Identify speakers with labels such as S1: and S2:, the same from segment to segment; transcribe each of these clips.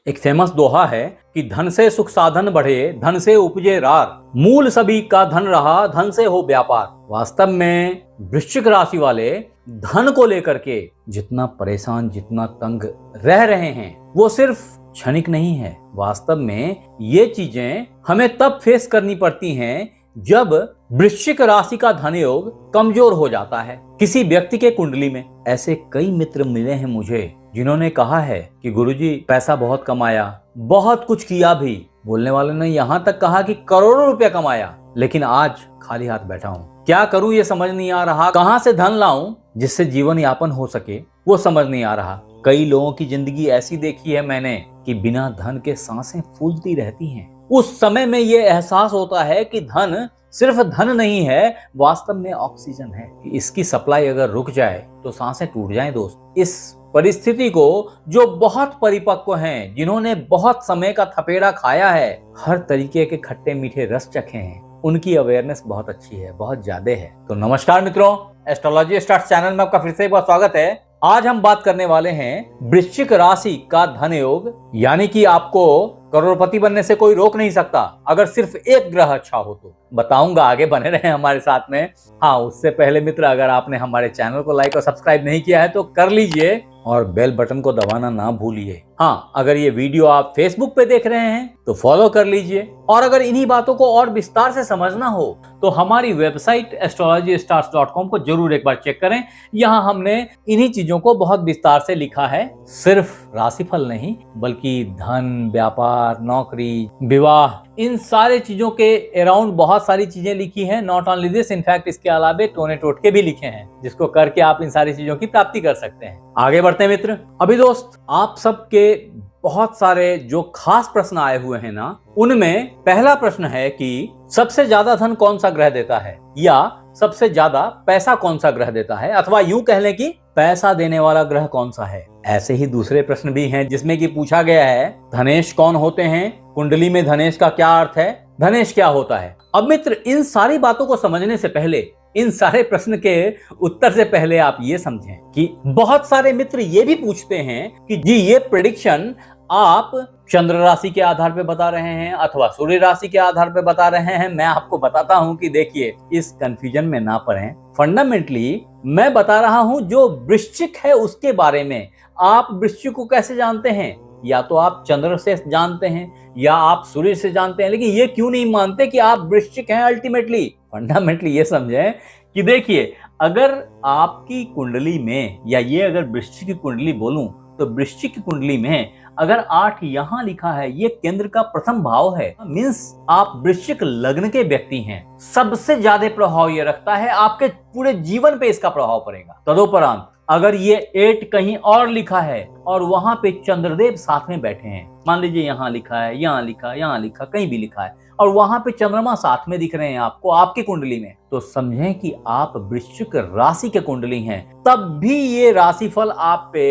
S1: एक फेमस दोहा है कि धन से सुख साधन बढ़े, धन से उपजे रार, मूल सभी का धन रहा, धन से हो व्यापार। वास्तव में वृश्चिक राशि वाले धन को लेकर के जितना परेशान, जितना तंग रह रहे हैं, वो सिर्फ क्षणिक नहीं है। वास्तव में ये चीजें हमें तब फेस करनी पड़ती हैं जब वृश्चिक राशि का धन योग कमजोर हो जाता है किसी व्यक्ति के कुंडली में। ऐसे कई मित्र मिले हैं मुझे जिन्होंने कहा है कि गुरुजी पैसा बहुत कमाया, बहुत कुछ किया भी, बोलने वाले ने यहाँ तक कहा कि करोड़ों रुपया कमाया, लेकिन आज खाली हाथ बैठा हूँ। क्या करूँ ये समझ नहीं आ रहा, कहाँ से धन लाऊं जिससे जीवन यापन हो सके, वो समझ नहीं आ रहा। कई लोगों की जिंदगी ऐसी देखी है मैंने कि बिना धन के सांसें फूलती रहती हैं। उस समय में ये एहसास होता है कि धन सिर्फ धन नहीं है, वास्तव में ऑक्सीजन है। इसकी सप्लाई अगर रुक जाए तो सांसें टूट जाएं दोस्त। इस परिस्थिति को जो बहुत परिपक्व हैं, जिन्होंने बहुत समय का थपेड़ा खाया है, हर तरीके के खट्टे मीठे रस चखे हैं, उनकी अवेयरनेस बहुत अच्छी है, बहुत ज्यादा है। तो नमस्कार मित्रों, एस्ट्रोलॉजी स्टार्स चैनल में आपका फिर से एक बार स्वागत है। आज हम बात करने वाले हैं वृश्चिक राशि का धन योग, यानी कि आपको करोड़पति बनने से कोई रोक नहीं सकता अगर सिर्फ एक ग्रह अच्छा हो तो। बताऊंगा, आगे बने रहे हमारे साथ में। हाँ, उससे पहले मित्र, अगर आपने हमारे चैनल को लाइक और सब्सक्राइब नहीं किया है तो कर लीजिए और बेल बटन को दबाना ना भूलिए। हाँ, अगर ये वीडियो आप फेसबुक पे देख रहे हैं तो फॉलो कर लीजिए। और अगर इन्हीं बातों को और विस्तार से समझना हो तो हमारी वेबसाइट astrologystars.com को जरूर एक बार चेक करें। यहाँ हमने इन्हीं चीजों को बहुत विस्तार से लिखा है। सिर्फ राशिफल नहीं, बल्कि धन, व्यापार, नौकरी, विवाह, इन सारे चीजों के अराउंड बहुत सारी चीजें लिखी हैं। नॉट ओनली दिस, इनफैक्ट इसके अलावा टोने टोटके भी लिखे हैं, जिसको करके आप इन सारी चीजों की प्राप्ति कर सकते हैं। आगे बढ़ते हैं मित्र। अभी दोस्त, आप सबके बहुत सारे जो खास प्रश्न आए हुए हैं ना, उनमें पहला प्रश्न है कि सबसे ज्यादा धन कौन सा ग्रह देता है, या सबसे ज्यादा पैसा कौन सा ग्रह देता है, अथवा यूं कह लें कि पैसा देने वाला ग्रह कौन सा है। ऐसे ही दूसरे प्रश्न भी हैं जिसमें कि पूछा गया है धनेश कौन होते हैं, कुंडली में धनेश का क्या अर्थ है, धनेश क्या होता है। अब मित्र, इन सारी बातों को समझने से पहले, इन सारे प्रश्न के उत्तर से पहले आप ये समझें कि बहुत सारे मित्र ये भी पूछते हैं कि जी ये प्रेडिक्शन आप चंद्र राशि के आधार पे बता रहे हैं अथवा सूर्य राशि के आधार पे बता रहे हैं। मैं आपको बताता हूं कि देखिए, इस कंफ्यूजन में ना पड़ें। फंडामेंटली मैं बता रहा हूं जो वृश्चिक है उसके बारे में। आप वृश्चिक को कैसे जानते हैं? या तो आप चंद्र से जानते हैं या आप सूर्य से जानते हैं, लेकिन ये क्यों नहीं मानते कि आप वृश्चिक हैं अल्टीमेटली? फंडामेंटली ये समझें कि देखिए, अगर आपकी कुंडली में, या ये अगर वृश्चिक की कुंडली बोलूं तो वृश्चिक की कुंडली में अगर 8 यहां लिखा है, ये केंद्र का प्रथम भाव है, मींस आप वृश्चिक लग्न के व्यक्ति हैं। सबसे ज्यादा प्रभाव ये रखता है, आपके पूरे जीवन पे इसका प्रभाव पड़ेगा। तदोपरांत अगर ये 8 कहीं और लिखा है और वहां पे चंद्रदेव साथ में बैठे हैं, मान लीजिए यहाँ लिखा है, यहाँ लिखा, यहाँ लिखा, कहीं भी लिखा है, और वहां पे चंद्रमा साथ में दिख रहे हैं आपको आपकी कुंडली में, तो समझें कि आप वृश्चिक राशि के कुंडली हैं। तब भी ये राशिफल आप पे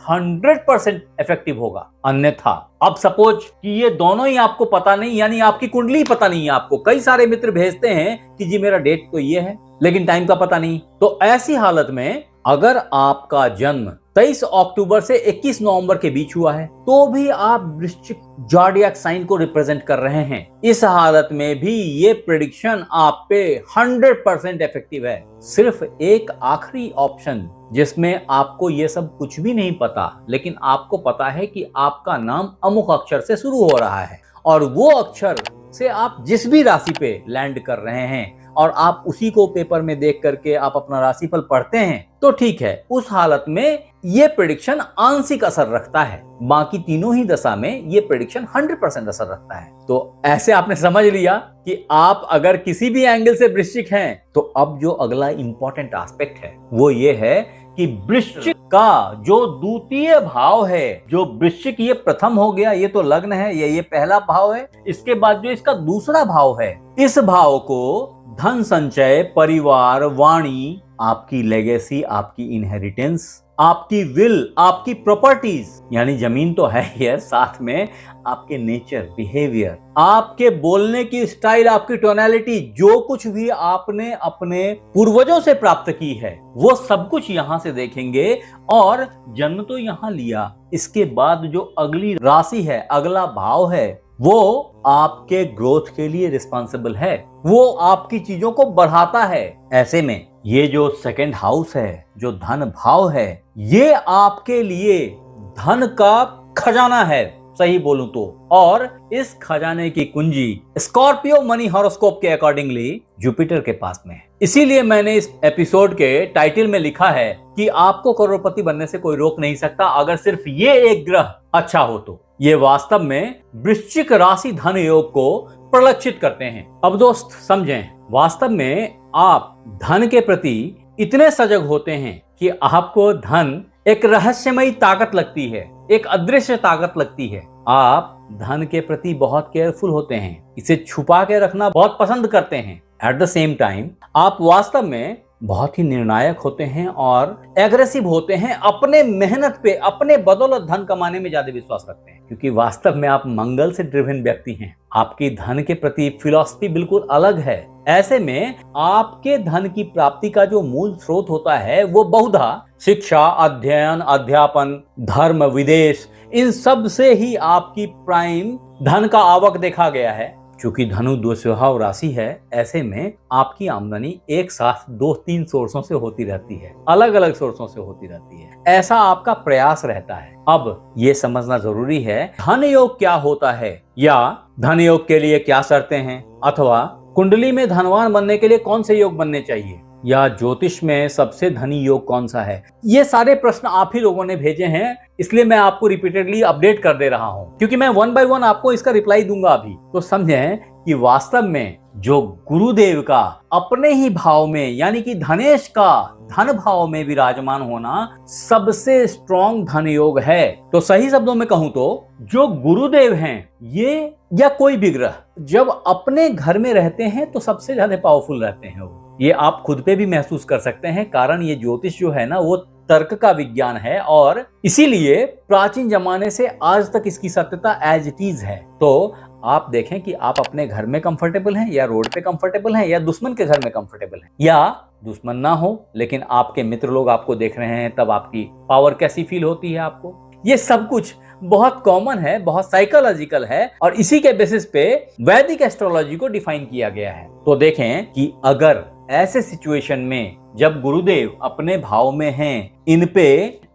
S1: 100% इफेक्टिव होगा। अन्यथा अब सपोज कि ये दोनों ही आपको पता नहीं, यानी आपकी कुंडली पता नहीं है आपको। कई सारे मित्र भेजते हैं कि जी मेरा डेट तो ये है, लेकिन टाइम का पता नहीं। तो ऐसी हालत में अगर आपका जन्म 23 अक्टूबर से 21 नवंबर के बीच हुआ है, तो भी आप वृश्चिक ज़ोडिएक साइन को रिप्रेजेंट कर रहे हैं। इस हालत में भी ये प्रेडिक्शन आप पे 100% इफेक्टिव है। सिर्फ एक आखिरी ऑप्शन जिसमें आपको ये सब कुछ भी नहीं पता, लेकिन आपको पता है कि आपका नाम अमुक अक्षर से शुरू हो रहा है, और वो अक्षर से आप जिस भी राशि पे लैंड कर रहे हैं और आप उसी को पेपर में देख करके आप अपना राशिफल पढ़ते हैं, तो ठीक है। उस हालत में ये प्रेडिक्शन आंशिक असर रखता है, बाकी तीनों ही दशा में ये प्रेडिक्शन 100% असर रखता है। तो ऐसे आपने समझ लिया कि आप अगर किसी भी एंगल से वृश्चिक हैं, तो अब जो अगला इंपॉर्टेंट एस्पेक्ट है वो ये है कि वृश्चिक का जो द्वितीय भाव है, जो वृश्चिक ये प्रथम हो गया, ये तो लग्न है, ये पहला भाव है। इसके बाद जो इसका दूसरा भाव है, इस भाव को धन संचय, परिवार, वाणी, आपकी लेगेसी, आपकी इनहेरिटेंस, आपकी विल, आपकी प्रॉपर्टीज यानी जमीन तो है ही है, साथ में आपके नेचर, बिहेवियर, आपके बोलने की स्टाइल, आपकी टोनैलिटी, जो कुछ भी आपने अपने पूर्वजों से प्राप्त की है वो सब कुछ यहां से देखेंगे। और जन्म तो यहां लिया, इसके बाद जो अगली राशि है, अगला भाव है, वो आपके ग्रोथ के लिए रिस्पॉन्सिबल है, वो आपकी चीजों को बढ़ाता है। ऐसे में ये जो सेकंड हाउस है, जो धन भाव है, ये आपके लिए धन का खजाना है, सही बोलूं तो। और इस खजाने की कुंजी स्कॉर्पियो मनी हॉरोस्कोप के अकॉर्डिंगली जुपिटर के पास में है। इसीलिए मैंने इस एपिसोड के टाइटल में लिखा है कि आपको करोड़पति बनने से कोई रोक नहीं सकता, अगर सिर्फ ये एक ग्रह अच्छा हो तो। ये वास्तव में वृश्चिक राशि धन योग को प्रलक्षित करते हैं। अब दोस्त समझें, वास्तव में आप धन के प्रति इतने सजग होते हैं कि आपको धन एक रहस्यमयी ताकत लगती है, एक अदृश्य ताकत लगती है। आप धन के प्रति बहुत केयरफुल होते हैं, इसे छुपा के रखना बहुत पसंद करते हैं। एट द सेम टाइम आप वास्तव में बहुत ही निर्णायक होते हैं और एग्रेसिव होते हैं, अपने मेहनत पे, अपने बदौलत धन कमाने में ज्यादा विश्वास रखते हैं, क्योंकि वास्तव में आप मंगल से ड्रिवन व्यक्ति हैं। आपकी धन के प्रति फिलॉसफी बिल्कुल अलग है। ऐसे में आपके धन की प्राप्ति का जो मूल स्रोत होता है वो बहुधा शिक्षा, अध्ययन, अध्यापन, धर्म, विदेश, इन सब से ही आपकी प्राइम धन का आवक देखा गया है। चूंकि धनु दो स्वभाव राशि है, ऐसे में आपकी आमदनी एक साथ 2-3 सोर्सों से होती रहती है, अलग अलग सोर्सों से होती रहती है। ऐसा आपका प्रयास रहता है। अब ये समझना जरूरी है धन योग क्या होता है, या धन योग के लिए क्या शर्तें हैं, अथवा कुंडली में धनवान बनने के लिए कौन से योग बनने चाहिए, या ज्योतिष में सबसे धनी योग कौन सा है। ये सारे प्रश्न आप ही लोगों ने भेजे हैं, इसलिए मैं आपको रिपीटेडली अपडेट कर दे रहा हूं, क्योंकि मैं 1 बाय 1 आपको इसका रिप्लाई दूंगा अभी। तो समझें कि वास्तव में जो गुरुदेव का अपने ही भाव में, यानी कि धनेश का धन भाव में विराजमान होना सबसे स्ट्रॉन्ग धन योग है। तो सही शब्दों में कहूं तो जो गुरुदेव हैं, ये या कोई भी ग्रह जब अपने घर में रहते हैं तो सबसे ज्यादा पावरफुल रहते हैं वो। ये आप खुद पे भी महसूस कर सकते हैं, कारण ये ज्योतिष जो है ना वो तर्क का विज्ञान है, और इसीलिए प्राचीन जमाने से आज तक इसकी सत्यता एज इट इज है। तो आप देखें कि आप अपने घर में कंफर्टेबल हैं, या रोड पे कंफर्टेबल हैं, या दुश्मन के घर में कंफर्टेबल हैं, या दुश्मन ना हो लेकिन आपके मित्र लोग आपको देख रहे हैं, तब आपकी पावर कैसी फील होती है आपको। ये सब कुछ बहुत कॉमन है, बहुत साइकोलॉजिकल है, और इसी के बेसिस पे वैदिक एस्ट्रोलॉजी को डिफाइन किया गया है। तो देखें कि अगर ऐसे सिचुएशन में जब गुरुदेव अपने भाव में हैं, इन पे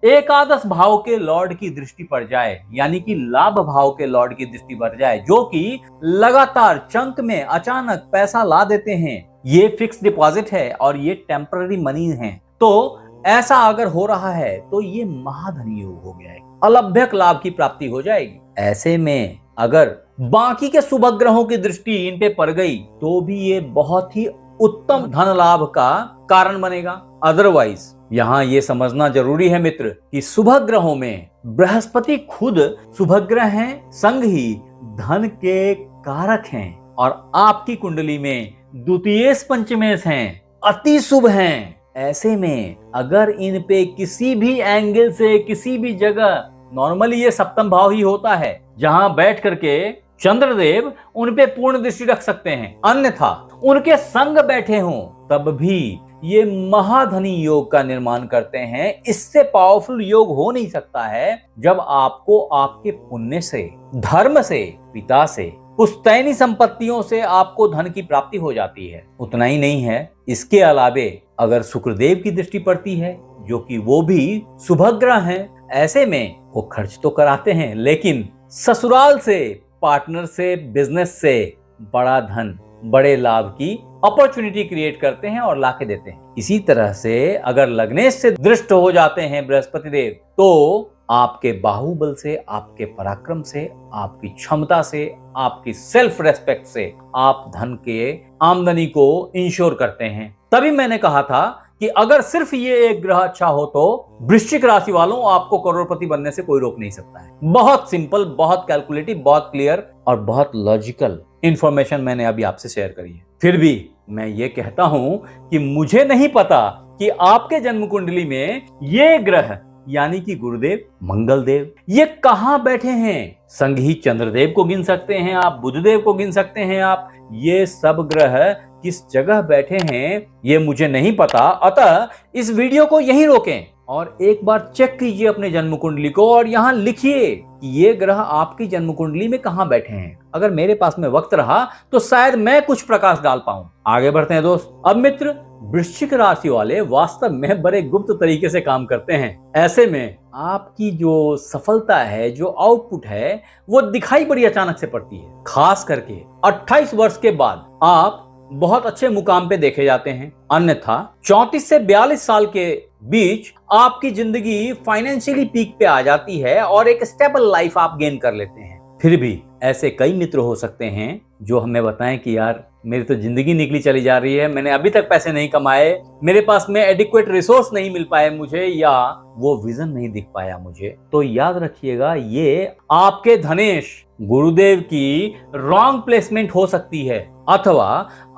S1: एकादश भाव के लॉर्ड की दृष्टि पड़ जाए, यानी कि लाभ भाव के लॉर्ड की दृष्टि पड़ जाए, जो कि लगातार चंक में अचानक पैसा ला देते हैं, ये फिक्स डिपॉजिट है और ये टेम्पररी मनी है, तो ऐसा अगर हो रहा है तो ये महाधनी योग हो गया है, अलभ्यक लाभ की प्राप्ति हो जाएगी। ऐसे में अगर बाकी के शुभ ग्रहों की दृष्टि इन पे पड़ गई तो भी ये बहुत ही उत्तम धन लाभ का कारण बनेगा। अदरवाइज यहाँ ये समझना जरूरी है मित्र कि शुभ ग्रहों में बृहस्पति खुद शुभ ग्रह हैं, संग ही धन के कारक हैं, और आपकी कुंडली में द्वितीयेश पंचमेश हैं, अति शुभ हैं। ऐसे में अगर इन पे किसी भी एंगल से, किसी भी जगह, नॉर्मली ये सप्तम भाव ही होता है जहां बैठ करके चंद्रदेव उन पे पूर्ण दृष्टि रख सकते हैं, अन्यथा उनके संग बैठे हों तब भी ये महाधनी योग का निर्माण करते हैं। इससे पावरफुल योग हो नहीं सकता है जब आपको आपके पुण्य से, धर्म से, पिता से, पुश्तैनी संपत्तियों से आपको धन की प्राप्ति हो जाती है। उतना ही नहीं है, इसके अलावे अगर शुक्रदेव की दृष्टि पड़ती है, जो कि वो भी शुभ ग्रह हैं, ऐसे में वो खर्च तो कराते हैं लेकिन ससुराल से, पार्टनर से, बिजनेस से बड़ा धन, बड़े लाभ की अपॉर्चुनिटी क्रिएट करते हैं और लाके देते हैं। इसी तरह से अगर लग्नेश से दृष्ट हो जाते हैं बृहस्पति देव, तो आपके बाहुबल से, आपके पराक्रम से, आपकी क्षमता से, आपकी सेल्फ रेस्पेक्ट से आप धन के आमदनी को इंश्योर करते हैं। तभी मैंने कहा था कि अगर सिर्फ ये एक ग्रह अच्छा हो तो वृश्चिक राशि वालों आपको करोड़पति बनने से कोई रोक नहीं सकता है। बहुत सिंपल, बहुत कैलकुलेटिव, बहुत क्लियर और बहुत लॉजिकल इंफॉर्मेशन मैंने अभी आपसे शेयर करी है। फिर भी मैं ये कहता हूं कि मुझे नहीं पता कि आपके जन्म कुंडली में ये ग्रह यानी कि गुरुदेव, मंगलदेव ये कहां बैठे हैं। संग ही चंद्रदेव को गिन सकते हैं आप, बुधदेव को गिन सकते हैं आप। ये सब ग्रह किस जगह बैठे हैं ये मुझे नहीं पता। अतः इस वीडियो को यहीं रोकें और एक बार चेक कीजिए अपने जन्म कुंडली को और यहाँ लिखिए कि ये ग्रह आपकी जन्म कुंडली में कहां बैठे हैं। अगर मेरे पास में वक्त रहा तो शायद मैं कुछ प्रकाश डाल पाऊं। आगे बढ़ते हैं दोस्त। अब मित्र, वृश्चिक राशि वाले वास्तव में बड़े गुप्त तरीके से काम करते हैं। ऐसे में आपकी जो सफलता है, जो आउटपुट है, वो दिखाई बड़ी अचानक से पड़ती है। खास करके 28 वर्ष के बाद आप बहुत अच्छे मुकाम पे देखे जाते हैं। अन्यथा 34 से 42 साल के बीच आपकी जिंदगी फाइनेंशियली पीक पे आ जाती है और एक स्टेबल लाइफ आप गेन कर लेते हैं। फिर भी ऐसे कई मित्र हो सकते हैं जो हमें बताएं कि यार मेरी तो जिंदगी निकली चली जा रही है, मैंने अभी तक पैसे नहीं कमाए, मेरे पास में एडिक्वेट रिसोर्स नहीं मिल पाए मुझे, या वो विजन नहीं दिख पाया मुझे। तो याद रखिएगा ये आपके धनेश गुरुदेव की रॉन्ग प्लेसमेंट हो सकती है, अथवा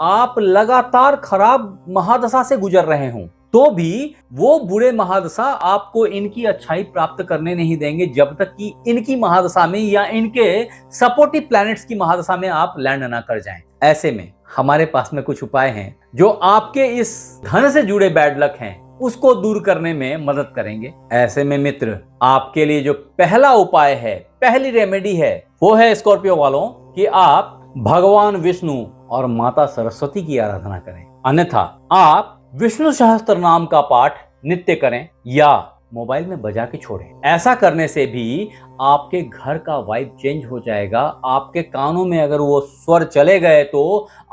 S1: आप लगातार खराब महादशा से गुजर रहे हों तो भी वो बुरे महादशा आपको इनकी अच्छाई प्राप्त करने नहीं देंगे जब तक कि इनकी महादशा में या इनके सपोर्टिव प्लैनेट्स की महादशा में आप लैंड ना कर जाएं। ऐसे में हमारे पास में कुछ उपाय हैं जो आपके इस धन से जुड़े बैड लक हैं उसको दूर करने में मदद करेंगे। ऐसे में मित्र, आपके लिए जो पहला उपाय है, पहली रेमेडी है, वो है स्कॉर्पियो वालों कि आप भगवान विष्णु और माता सरस्वती की आराधना करें। अन्यथा आप विष्णु सहस्त्र नाम का पाठ नित्य करें या मोबाइल में बजा के छोड़ें। ऐसा करने से भी आपके घर का वाइब चेंज हो जाएगा। आपके कानों में अगर वो स्वर चले गए तो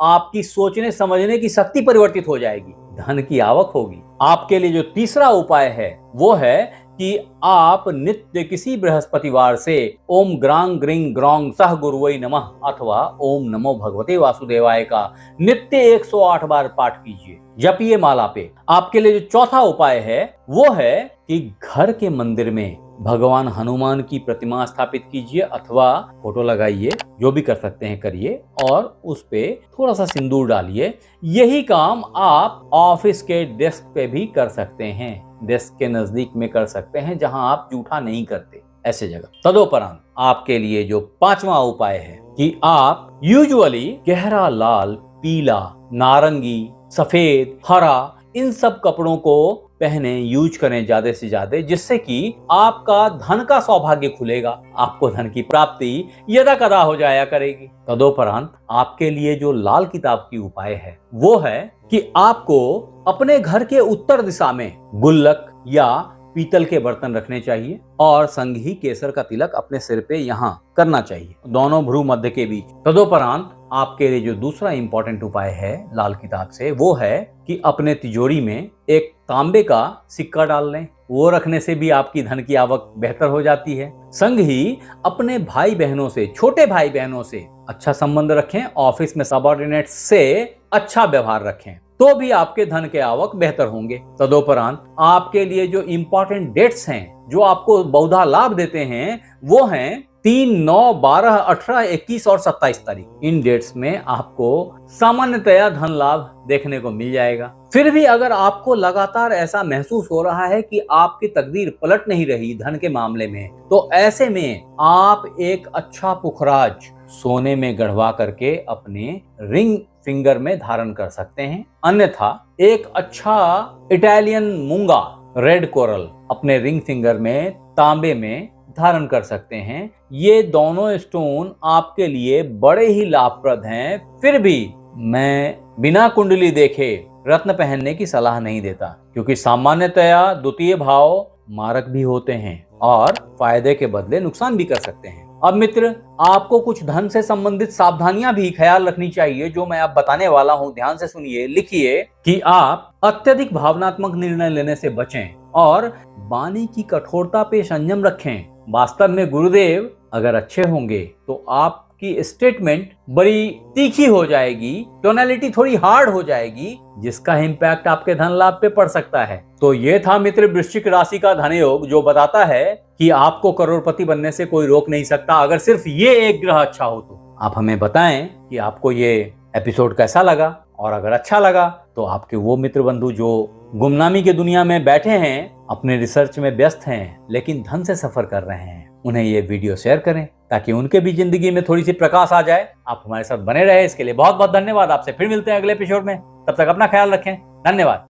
S1: आपकी सोचने समझने की शक्ति परिवर्तित हो जाएगी, धन की आवक होगी। आपके लिए जो तीसरा उपाय है वो है कि आप नित्य किसी बृहस्पतिवार से ओम ग्रांग ग्रिंग ग्रॉन्ग सह गुरुवै नमः अथवा ओम नमो भगवते वासुदेवाय का नित्य 108 बार पाठ कीजिए, जपिए माला पे। आपके लिए जो चौथा उपाय है वो है कि घर के मंदिर में भगवान हनुमान की प्रतिमा स्थापित कीजिए अथवा फोटो लगाइए, जो भी कर सकते हैं करिए, और उस पे थोड़ा सा सिंदूर डालिए। यही काम आप ऑफिस के डेस्क पे भी कर सकते हैं, डेस्क के नजदीक में कर सकते हैं जहां आप जूठा नहीं करते, ऐसे जगह। तदोपरांत आपके लिए जो पांचवा उपाय है कि आप यूजुअली गहरा लाल, पीला, नारंगी, सफेद, हरा इन सब कपड़ों को पहने, यूज करें ज्यादा से ज्यादा, जिससे कि आपका धन का सौभाग्य खुलेगा, आपको धन की प्राप्ति यदा कदा हो जाया करेगी। तदोपरांत आपके लिए जो लाल किताब की उपाय है वो है कि आपको अपने घर के उत्तर दिशा में गुल्लक या पीतल के बर्तन रखने चाहिए और संग ही केसर का तिलक अपने सिर पे यहाँ करना चाहिए, दोनों भ्रू मध्य के बीच। तदोपरांत आपके लिए जो दूसरा इंपॉर्टेंट उपाय है लाल किताब से वो है कि अपने तिजोरी में एक तांबे का सिक्का डाल लें। वो रखने से भी आपकी धन की आवक बेहतर हो जाती है। संग ही अपने भाई बहनों से, छोटे भाई बहनों से अच्छा संबंध रखें, ऑफिस में सबऑर्डिनेट से अच्छा व्यवहार रखें, तो भी आपके धन के आवक बेहतर होंगे। तदोपरांत आपके लिए जो इंपॉर्टेंट डेट्स हैं जो आपको बहुधा लाभ देते हैं वो हैं 3, 9, 12, 18, 21 और 27 तारीख। इन डेट्स में आपको सामान्यतया धन लाभ देखने को मिल जाएगा। फिर भी अगर आपको लगातार ऐसा महसूस हो रहा है कि आपकी तकदीर पलट नहीं रही धन के मामले में, तो ऐसे में आप एक अच्छा पुखराज सोने में गढ़वा करके अपने रिंग फिंगर में धारण कर सकते हैं। अन्यथा एक अच्छा इटालियन मूंगा, रेड कोरल, अपने रिंग फिंगर में तांबे में धारण कर सकते हैं। ये दोनों स्टोन आपके लिए बड़े ही लाभप्रद हैं। फिर भी मैं बिना कुंडली देखे रत्न पहनने की सलाह नहीं देता, क्योंकि सामान्यतया द्वितीय भाव मारक भी होते हैं और फायदे के बदले नुकसान भी कर सकते हैं। अब मित्र, आपको कुछ धन से संबंधित सावधानियां भी ख्याल रखनी चाहिए जो मैं अब बताने वाला हूं। ध्यान से सुनिए, लिखिए कि आप अत्यधिक भावनात्मक निर्णय लेने से बचें और वाणी की कठोरता पे संयम रखें। वास्तव में गुरुदेव अगर अच्छे होंगे तो आपकी स्टेटमेंट बड़ी तीखी हो जाएगी, टोनैलिटी थोड़ी हार्ड हो जाएगी, जिसका इम्पैक्ट आपके धन लाभ पे पड़ सकता है। तो ये था मित्र वृश्चिक राशि का धन योग, जो बताता है कि आपको करोड़पति बनने से कोई रोक नहीं सकता अगर सिर्फ ये एक ग्रह अच्छा हो तो। आप हमें बताएं कि आपको ये एपिसोड कैसा लगा, और अगर अच्छा लगा तो आपके वो मित्र बंधु जो गुमनामी की दुनिया में बैठे हैं, अपने रिसर्च में व्यस्त हैं, लेकिन धन से सफर कर रहे हैं, उन्हें ये वीडियो शेयर करें ताकि उनके भी जिंदगी में थोड़ी सी प्रकाश आ जाए। आप हमारे साथ बने रहे, इसके लिए बहुत बहुत धन्यवाद। आपसे फिर मिलते हैं अगले एपिसोड में, तब तक अपना ख्याल रखें। धन्यवाद।